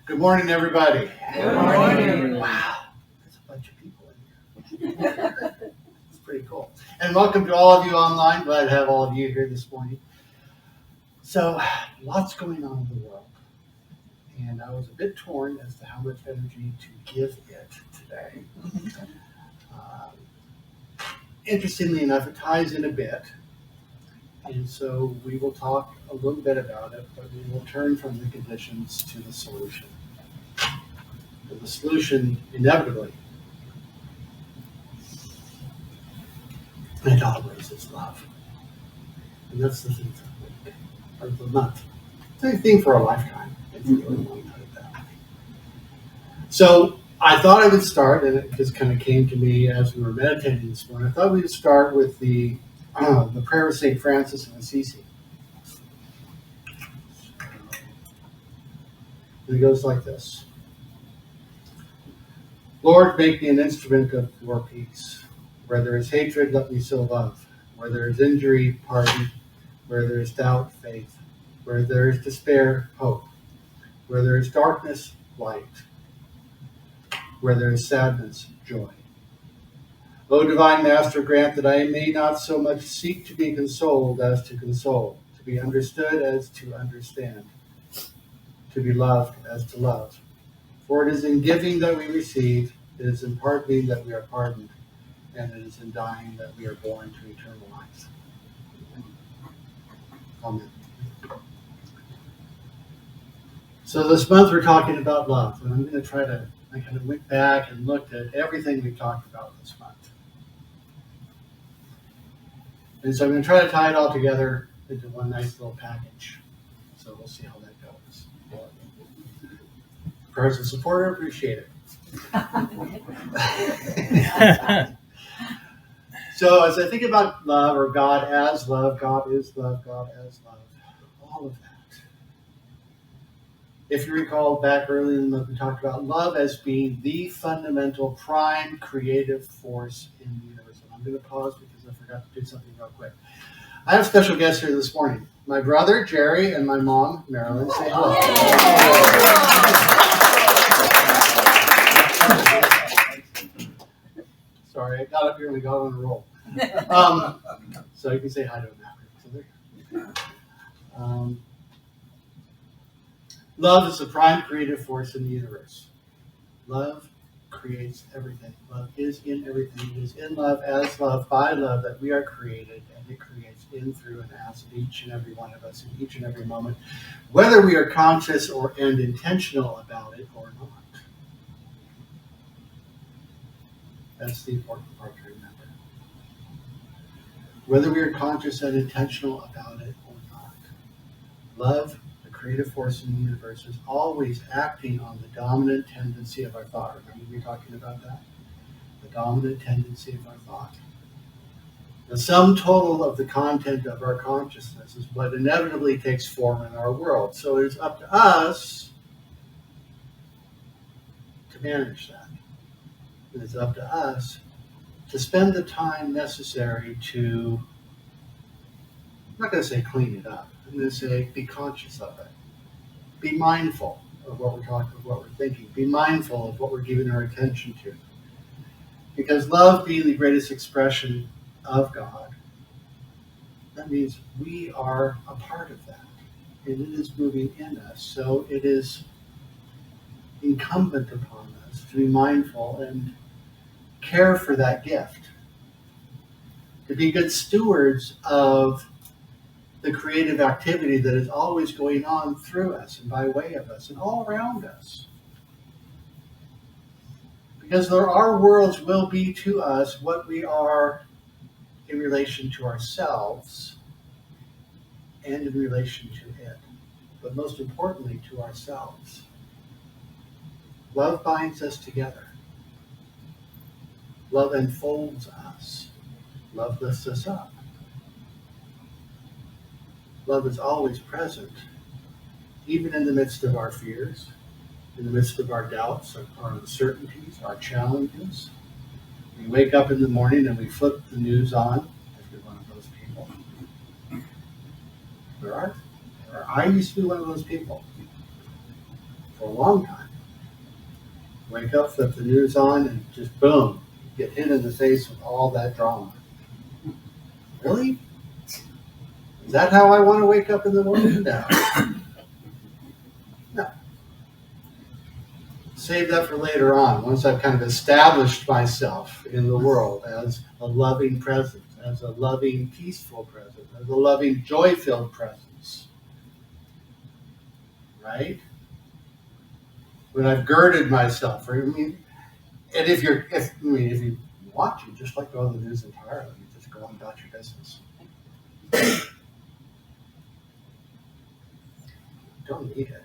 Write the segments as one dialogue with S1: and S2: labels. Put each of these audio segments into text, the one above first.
S1: Good morning, everybody.
S2: Good morning.
S1: Wow, there's a bunch of people in here. It's pretty cool. And welcome to all of you online. Glad to have all of you here this morning. So, lots going on in the world. And I was a bit torn as to how much energy to give it today. Interestingly enough, it ties in a bit. And so we will talk a little bit about it, but we will turn from the conditions to the solution. And the solution, inevitably, and always, is love. And that's the theme for the week, or the month. It's a theme for a lifetime, if you really want to put it that way. So I thought I would start, and it just kind of came to me as we were meditating this morning. I thought we would start with the prayer of St. Francis of Assisi. And it goes like this. Lord, make me an instrument of your peace. Where there is hatred, let me sow love. Where there is injury, pardon. Where there is doubt, faith. Where there is despair, hope. Where there is darkness, light. Where there is sadness, joy. O divine Master, grant that I may not so much seek to be consoled as to console, to be understood as to understand, to be loved as to love. For it is in giving that we receive, it is in pardoning that we are pardoned, and it is in dying that we are born to eternal life. Amen. So this month we're talking about love, and I'm going to I kind of went back and looked at everything we've talked about this month. And so I'm going to try to tie it all together into one nice little package. So we'll see how that goes. Prayers of support are appreciated. So as I think about love, or God as love, God is love, God as love, all of that. If you recall back early in the month, we talked about love as being the fundamental prime creative force in the universe. And I'm going to pause because I forgot to do something real quick. I have a special guest here this morning. My brother, Jerry, and my mom, Marilyn. Say hello. Sorry, I got up here and we got on a roll. So you can say hi to him after. So there you go. Love is the prime creative force in the universe. Love creates everything. Love is in everything. It is in love, as love, by love that we are created, and it creates in, through, and as each and every one of us in each and every moment, whether we are conscious and intentional about it or not. That's the important part to remember. Whether we are conscious and intentional about it or not. Love, the creative force in the universe, is always acting on the dominant tendency of our thought. Remember we were talking about that? The dominant tendency of our thought. The sum total of the content of our consciousness is what inevitably takes form in our world. So it's up to us to manage that. It is up to us to spend the time necessary to, I'm not going to say clean it up. I'm going to say be conscious of it. Be mindful of what we're talking, of what we're thinking. Be mindful of what we're giving our attention to. Because love being the greatest expression of God, that means we are a part of that. And it is moving in us. So it is incumbent upon us to be mindful and care for that gift. To be good stewards of the creative activity that is always going on through us and by way of us and all around us. Because our worlds will be to us what we are in relation to ourselves and in relation to it, but most importantly to ourselves. Love binds us together. Love enfolds us. Love lifts us up. Love is always present, even in the midst of our fears, in the midst of our doubts, our uncertainties, our challenges. We wake up in the morning and we flip the news on, if you're one of those people. I used to be one of those people. for a long time. Wake up, flip the news on, and just boom, get hit in the face with all that drama. Really? Is that how I want to wake up in the morning? No. No. Save that for later on, once I've kind of established myself in the world as a loving presence, as a loving, peaceful presence, as a loving, joy-filled presence. Right? When I've girded myself, and if you want to, just let go of the news entirely. You just go on about your business. Don't need it.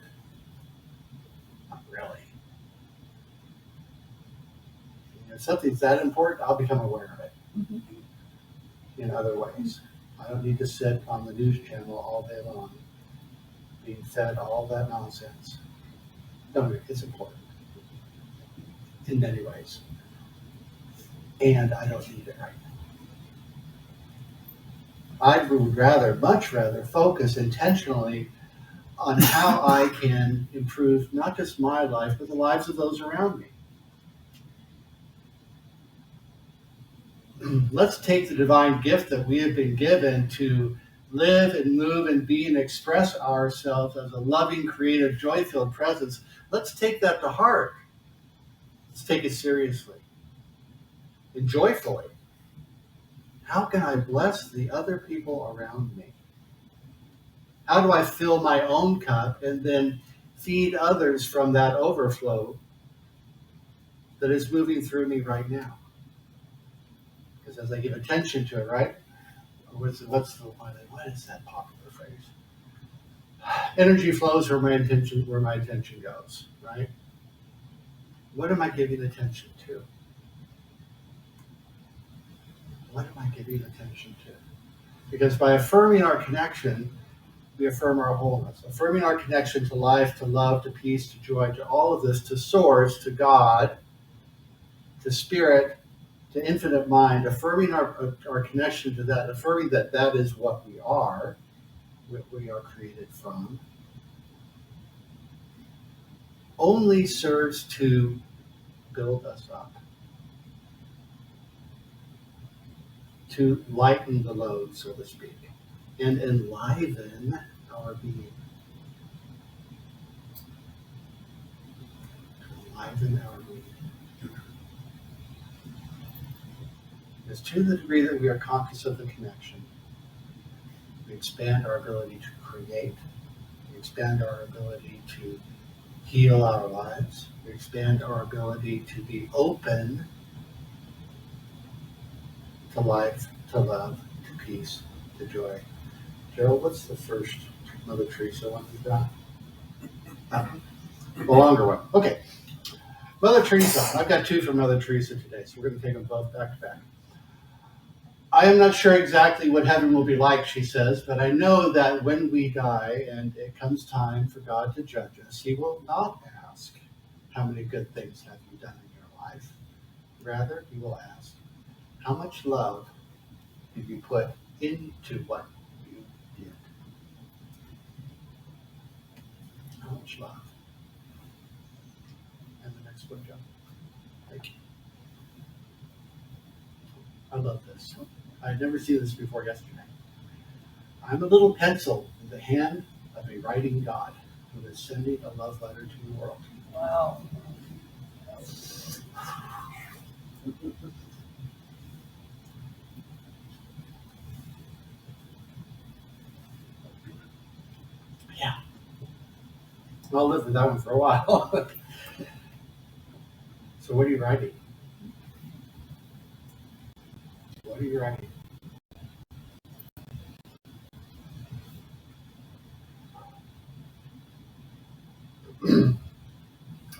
S1: Not really. If something's that important, I'll become aware of it in other ways. I don't need to sit on the news channel all day long, being fed all that nonsense. No, it's important in many ways. And I don't need it right now. I would much rather focus intentionally on how I can improve not just my life, but the lives of those around me. Let's take the divine gift that we have been given to live and move and be and express ourselves as a loving, creative, joy-filled presence. Let's take that to heart. Let's take it seriously and joyfully. How can I bless the other people around me? How do I fill my own cup and then feed others from that overflow that is moving through me right now? Because as I give attention to it, right? What is that popular phrase? Energy flows where my attention goes, right? What am I giving attention to? What am I giving attention to? Because by affirming our connection, we affirm our wholeness. Affirming our connection to life, to love, to peace, to joy, to all of this, to source, to God, to spirit, to infinite mind, affirming our connection to that, affirming that that is what we are created from, only serves to build us up, to lighten the load, so to speak, and enliven our being. Enliven our being. Because to the degree that we are conscious of the connection, we expand our ability to create, we expand our ability to heal our lives, we expand our ability to be open to life, to love, to peace, to joy. Gerald, what's the first Mother Teresa one you've got? The longer one. Okay. Mother Teresa. I've got two from Mother Teresa today, so we're going to take them both back to back. I am not sure exactly what heaven will be like, she says, but I know that when we die and it comes time for God to judge us, he will not ask, how many good things have you done in your life? Rather, he will ask, how much love did you put into what you did? How much love? And the next one, John. Thank you. I love this. I'd never seen this before yesterday. I'm a little pencil in the hand of a writing God who is sending a love letter to the world.
S2: Wow.
S1: Yeah. I'll live with that one for a while. So what are you writing? What are you writing?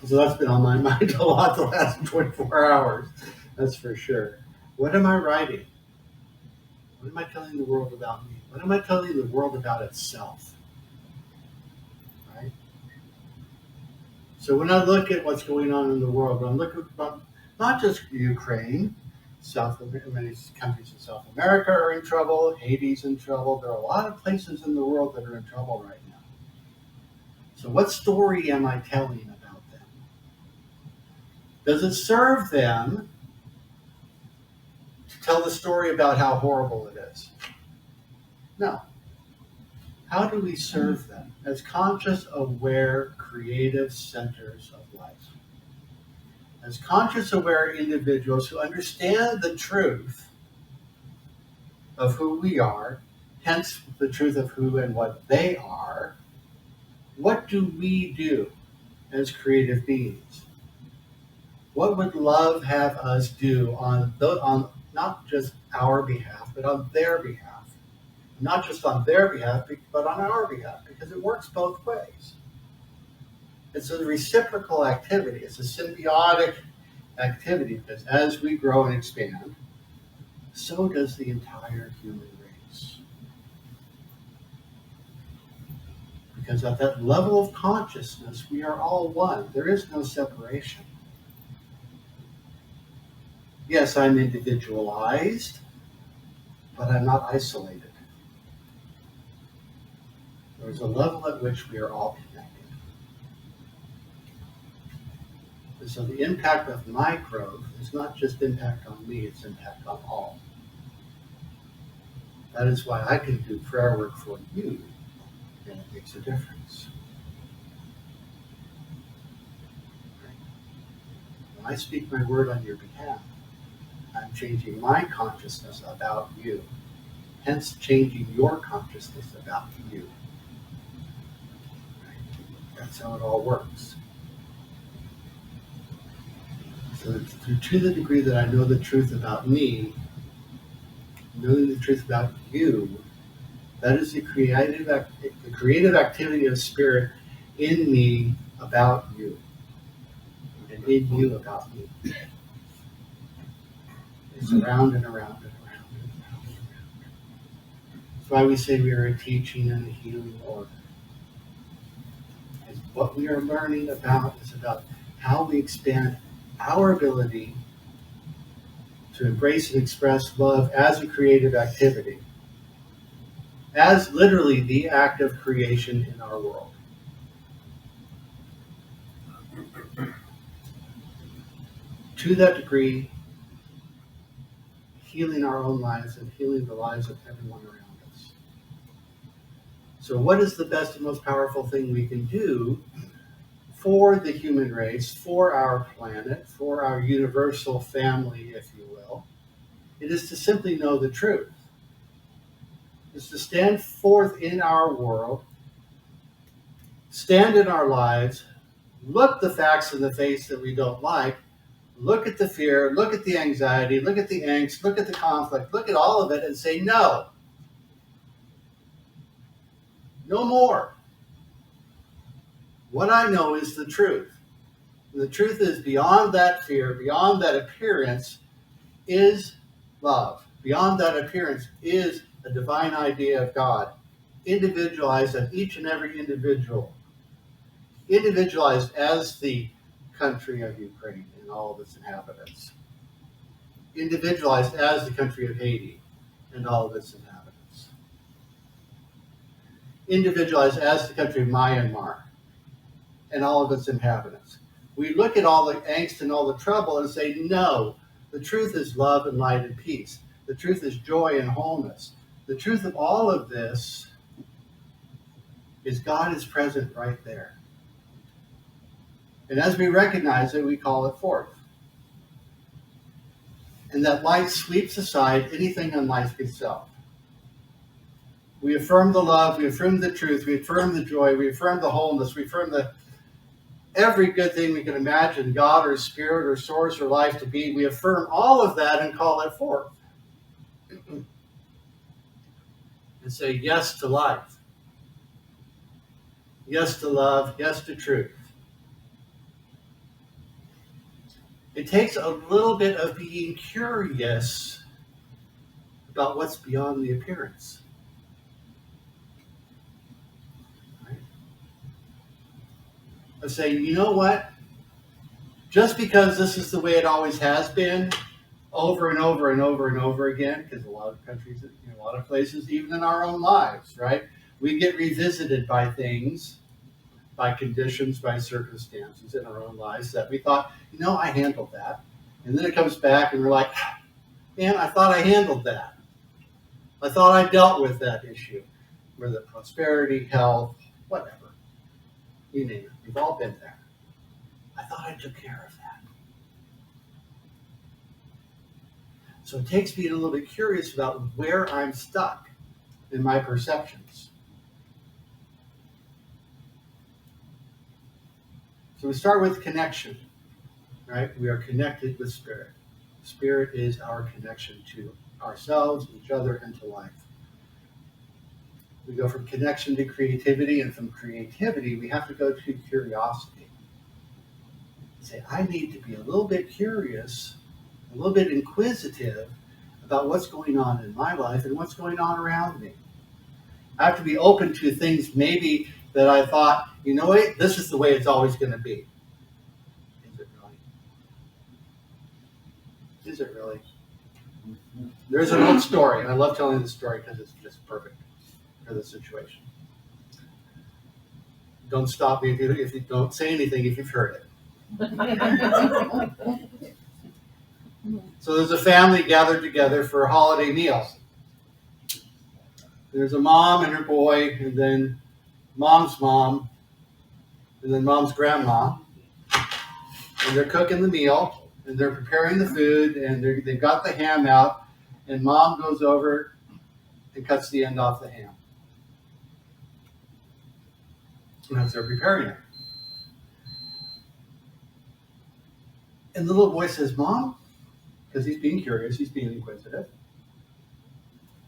S1: So that's been on my mind a lot the last 24 hours. That's for sure. What am I writing? What am I telling the world about me? What am I telling the world about itself? Right? So when I look at what's going on in the world, when I'm looking about not just Ukraine, many countries in South America are in trouble, Haiti's in trouble. There are a lot of places in the world that are in trouble right now. So what story am I telling about them? Does it serve them to tell the story about how horrible it is? No. How do we serve them as conscious, aware, creative centers of life? As conscious, aware individuals who understand the truth of who we are, hence the truth of who and what they are, what do we do as creative beings? What would love have us do on not just our behalf, but on their behalf? Not just on their behalf, but on our behalf, because it works both ways. It's a reciprocal activity. It's a symbiotic activity, because as we grow and expand, so does the entire human race. Because at that level of consciousness, we are all one. There is no separation. Yes, I'm individualized, but I'm not isolated. There's a level at which we are all connected. And so the impact of my growth is not just impact on me, it's impact on all. That is why I can do prayer work for you, and it makes a difference. When I speak my word on your behalf, I'm changing my consciousness about you, hence changing your consciousness about you. That's how it all works. So to the degree that I know the truth about me, knowing the truth about you, that is the creative activity of spirit in me about you, and in you about me. It's around and around and around and around and around. That's why we say we are a teaching and a healing order. Because what we are learning about is about how we expand our ability to embrace and express love as a creative activity, as literally the act of creation in our world. To that degree, healing our own lives and healing the lives of everyone around us. So what is the best and most powerful thing we can do for the human race, for our planet, for our universal family, if you will? It is to simply know the truth. It's to stand forth in our world, stand in our lives, look the facts in the face that we don't like, look at the fear, look at the anxiety, look at the angst, look at the conflict, look at all of it and say, no. No more. What I know is the truth. And the truth is beyond that fear, beyond that appearance, is love. Beyond that appearance is a divine idea of God, individualized at each and every individual. Individualized as the country of Ukraine and all of its inhabitants. Individualized as the country of Haiti and all of its inhabitants. Individualized as the country of Myanmar and all of its inhabitants. We look at all the angst and all the trouble and say, no, the truth is love and light and peace. The truth is joy and wholeness. The truth of all of this is God is present right there. And as we recognize it, we call it forth. And that light sweeps aside anything unlike itself. We affirm the love, we affirm the truth, we affirm the joy, we affirm the wholeness, we affirm every good thing we can imagine, God or spirit or source or life to be. We affirm all of that and call it forth. And say yes to life. Yes to love, yes to truth. It takes a little bit of being curious about what's beyond the appearance. Right? I say, you know what? Just because this is the way it always has been, over and over and over and over again, because a lot of countries, a lot of places, even in our own lives, right? We get revisited by things by conditions, by circumstances in our own lives that we thought, I handled that. And then it comes back and we're like, man, I thought I handled that. I thought I dealt with that issue. Whether prosperity, health, whatever. You name it. We've all been there. I thought I took care of that. So it takes me a little bit curious about where I'm stuck in my perceptions. So we start with connection, right? We are connected with Spirit. Spirit is our connection to ourselves, each other, and to life. We go from connection to creativity, and from creativity, we have to go to curiosity. Say, I need to be a little bit curious, a little bit inquisitive about what's going on in my life and what's going on around me. I have to be open to things maybe that I thought, what, this is the way it's always going to be. Is it really? Is it really? There's an old story, and I love telling the story because it's just perfect for the situation. Don't stop me if you don't say anything if you've heard it. So there's a family gathered together for a holiday meal. There's a mom and her boy, and then mom's mom, and then mom's grandma. And they're cooking the meal, and they're preparing the food, and they've got the ham out, and mom goes over and cuts the end off the ham. And as they're preparing it. And the little boy says, Mom, because he's being curious, he's being inquisitive,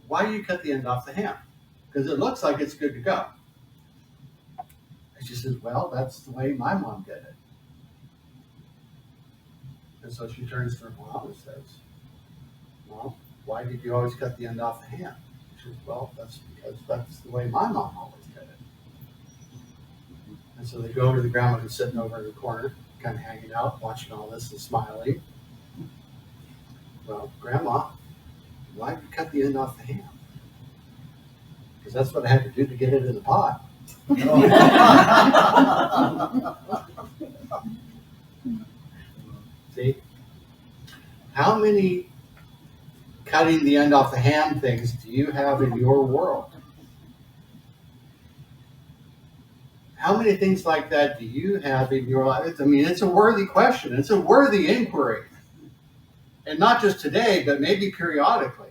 S1: why do you cut the end off the ham? Because it looks like it's good to go. And she says, well, that's the way my mom did it. And so she turns to her mom and says, Mom, why did you always cut the end off the ham? She says, well, that's because that's the way my mom always did it. And so they go over to the grandma who's sitting over in the corner, kind of hanging out, watching all this and smiling. Well, Grandma, why did you cut the end off the ham? Because that's what I had to do to get it in the pot. See? How many cutting the end off the ham things do you have in your world? How many things like that do you have in your life? It's a worthy question. It's a worthy inquiry. And not just today, but maybe periodically.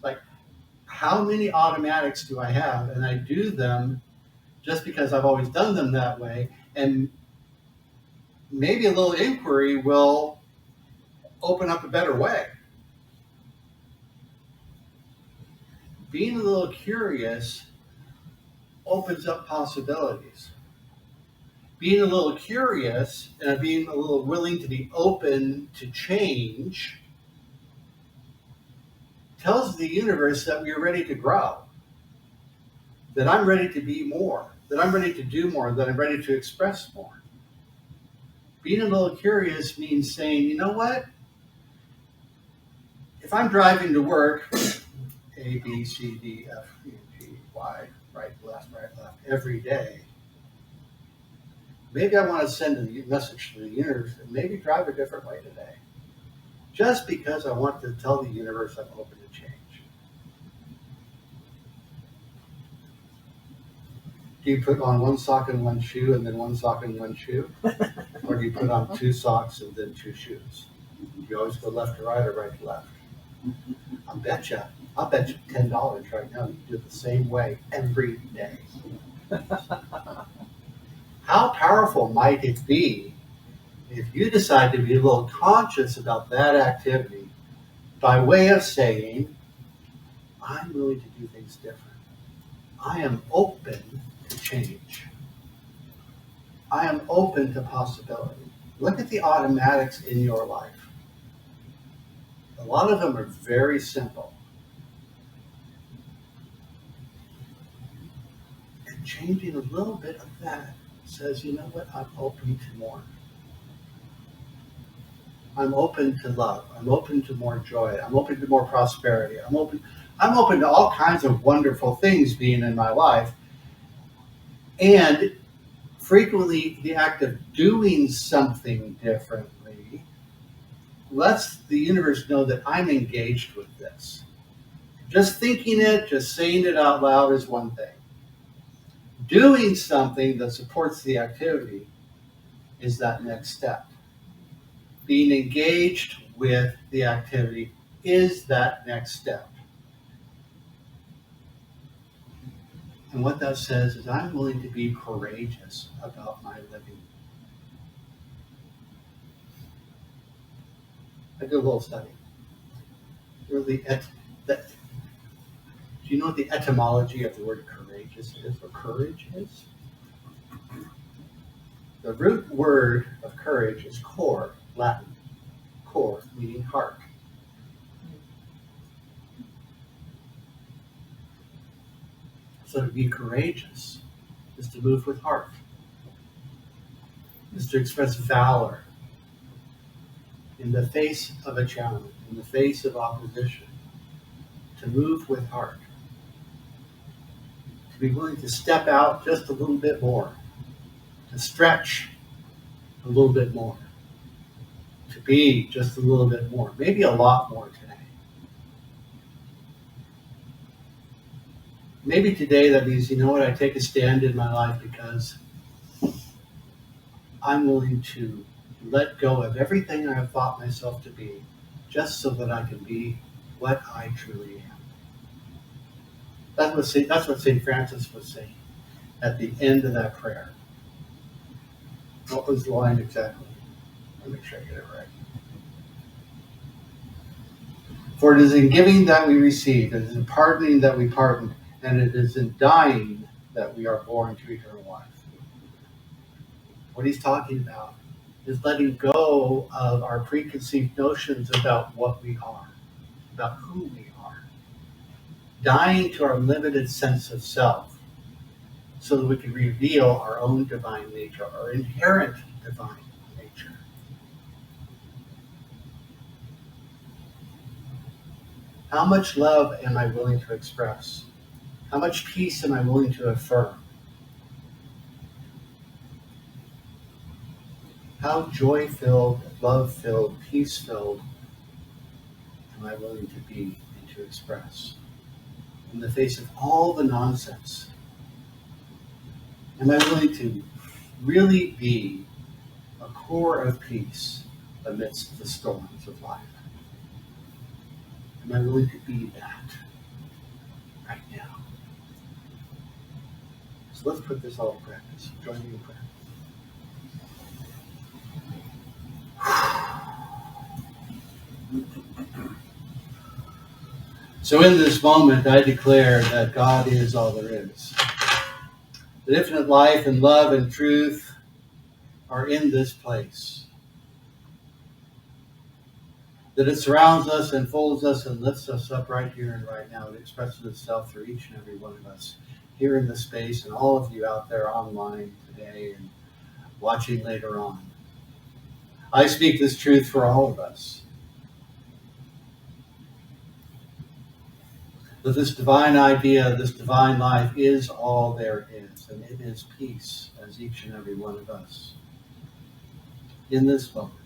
S1: Like, how many automatics do I have? And I do them just because I've always done them that way. And maybe a little inquiry will open up a better way. Being a little curious opens up possibilities. Being a little curious and being a little willing to be open to change tells the universe that we are ready to grow, that I'm ready to be more, that I'm ready to do more, that I'm ready to express more. Being a little curious means saying, you know what? If I'm driving to work, A, B, C, D, F, E, G, Y, right, left, every day, maybe I want to send a message to the universe and maybe drive a different way today. Just because I want to tell the universe I'm open to change. Do you put on one sock and one shoe and then one sock and one shoe? Or do you put on two socks and then two shoes? Do you always go left to right or right to left? I'll bet you $10 right now you do it the same way every day. How powerful might it be if you decide to be a little conscious about that activity by way of saying, I'm willing to do things different. I am open to change. I am open to possibility. Look at the automatics in your life. A lot of them are very simple. And changing a little bit of that says, you know what, I'm open to more. I'm open to love. I'm open to more joy. I'm open to more prosperity. I'm open to all kinds of wonderful things being in my life. And frequently, the act of doing something differently lets the universe know that I'm engaged with this. Just thinking it, just saying it out loud is one thing. Doing something that supports the activity is that next step. Being engaged with the activity is that next step. And what that says is I'm willing to be courageous about my living. I did a little study. Really, do you know what the etymology of the word courageous is, or courage is? The root word of courage is cor, Latin. Cor, meaning heart. So to be courageous is to move with heart, is to express valor in the face of a challenge, in the face of opposition, to move with heart, to be willing to step out just a little bit more, to stretch a little bit more, to be just a little bit more, maybe a lot more today. Maybe today that means, you know what, I take a stand in my life because I'm willing to let go of everything I have thought myself to be just so that I can be what I truly am. That's what St. Francis was saying at the end of that prayer. What was the line exactly? Let me make sure I get it right. For it is in giving that we receive, it is in pardoning that we pardon, and it is in dying that we are born to eternal life. What he's talking about is letting go of our preconceived notions about what we are, about who we are, dying to our limited sense of self so that we can reveal our own divine nature, our inherent divine nature. How much love am I willing to express? How much peace am I willing to affirm? How joy-filled, love-filled, peace-filled am I willing to be and to express in the face of all the nonsense? Am I willing to really be a core of peace amidst the storms of life? Am I willing to be that right now? So let's put this all in practice. Join me in prayer. So in this moment, I declare that God is all there is. That infinite life and love and truth are in this place. That it surrounds us and folds us and lifts us up right here and right now. It expresses itself through each and every one of us here in this space and all of you out there online today and watching later on. I speak this truth for all of us. That this divine idea, this divine life is all there is, and it is peace as each and every one of us in this moment.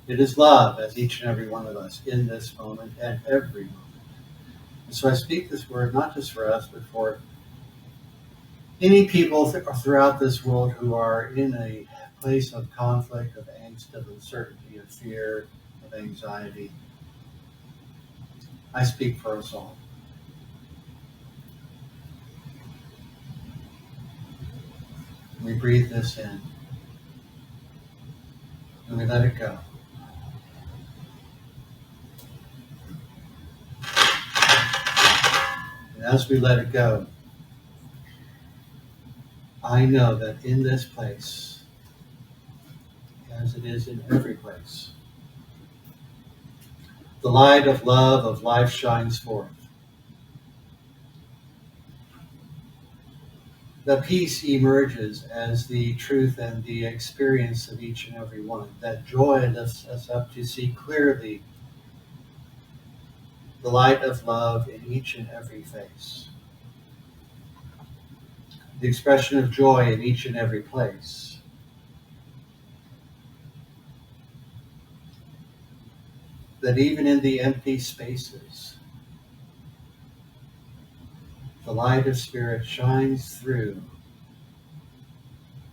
S1: It is love as each and every one of us in this moment and every moment. And so I speak this word not just for us, but for any people throughout this world who are in a place of conflict, of angst, of uncertainty, of fear, of anxiety. I speak for us all. We breathe this in, and we let it go. And as we let it go, I know that in this place, as it is in every place, the light of love, of life shines forth. The peace emerges as the truth and the experience of each and every one. That joy lifts us up to see clearly the light of love in each and every face. the expression of joy in each and every place. That even in the empty spaces, the light of Spirit shines through,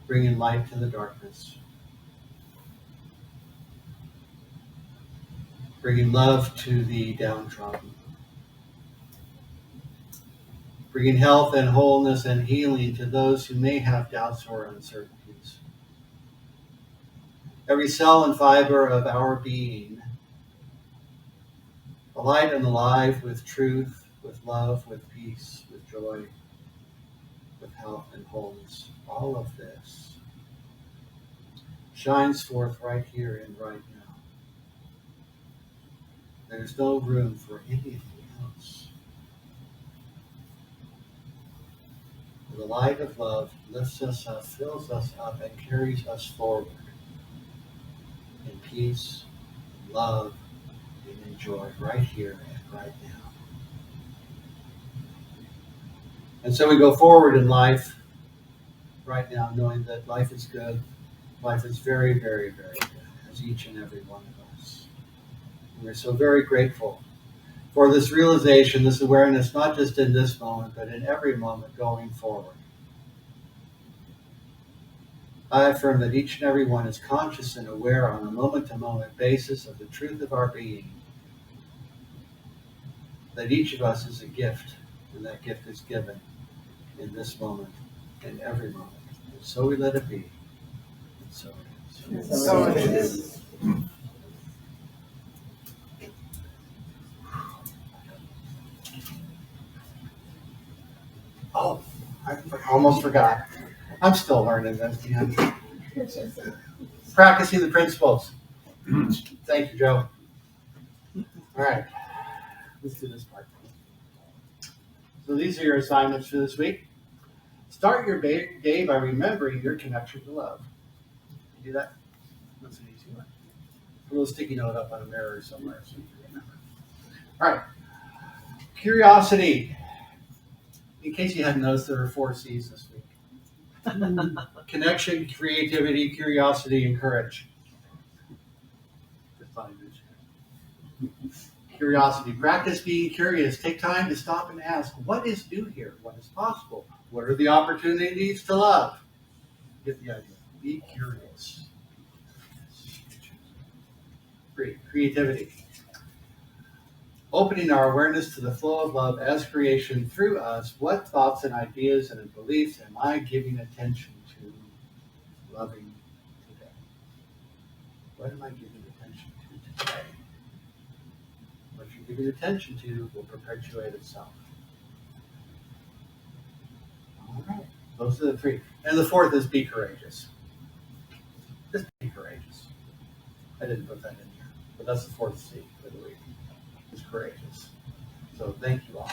S1: bringing light to the darkness, bringing love to the downtrodden, bringing health and wholeness and healing to those who may have doubts or uncertainties. Every cell and fiber of our being, alight and alive with truth, with love, with peace, with joy, with health and wholeness. All of this shines forth right here and right now. There's no room for anything else. The light of love lifts us up, fills us up, and carries us forward in peace, in love, and in joy right here and right now. And so we go forward in life right now knowing that life is good. Life is very, very, very good, as each and every one of us. And we're so very grateful for this realization, this awareness, not just in this moment, but in every moment going forward. I affirm that each and every one is conscious and aware on a moment-to-moment basis of the truth of our being, that each of us is a gift, and that gift is given in this moment, in every moment. And so we let it be, and so it is.
S2: So it is.
S1: Oh, I almost forgot. I'm still learning this, man. Practicing the principles. Thank you, Joe. All right, let's do this part. So these are your assignments for this week. Start your day by remembering your connection to love. You do that? That's an easy one. Put a little sticky note up on a mirror somewhere so you can remember. All right. Curiosity. In case you hadn't noticed, there are 4 C's this week. Connection, creativity, curiosity, and courage. Just thought I'd mention it. Curiosity. Practice being curious. Take time to stop and ask, what is new here? What is possible? What are the opportunities to love? Get the idea. Be curious. Creativity. Opening our awareness to the flow of love as creation through us. What thoughts and ideas and beliefs am I giving attention to loving today? What am I giving attention to today? What you're giving attention to will perpetuate itself. All right. Those are the 3. And the 4th is be courageous. Just be courageous. I didn't put that in here, but that's the 4th C for the week. Is courageous. So thank you all.